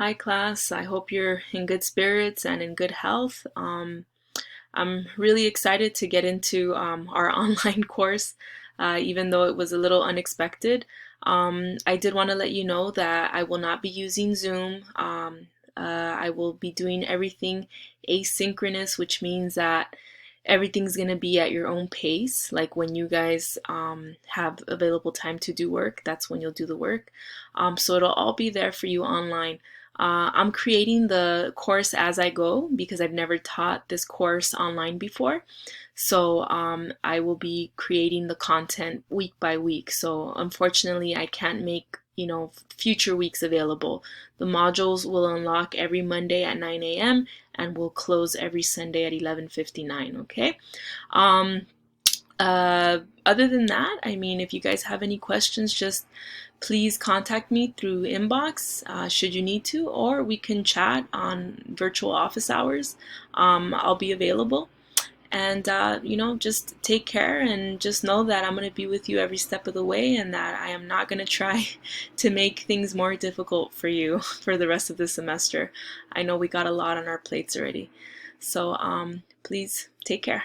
Hi class, I hope you're in good spirits and in good health. I'm really excited to get into our online course, even though it was a little unexpected. I did want to let you know that I will not be using Zoom. I will be doing everything asynchronous, which means that everything's going to be at your own pace. Like when you guys have available time to do work, that's when you'll do the work. So it'll all be there for you online. I'm creating the course as I go because I've never taught this course online before. So I will be creating the content week by week. So unfortunately, I can't make future weeks available. The modules will unlock every Monday at 9 a.m. and will close every Sunday at 11:59. Okay. Um, Other than that, I mean, if you guys have any questions, just please contact me through inbox should you need to, or we can chat on virtual office hours. I'll be available. And, just take care and just know that I'm going to be with you every step of the way and that I am not going to try to make things more difficult for you for the rest of the semester. I know we got a lot on our plates already. So please take care.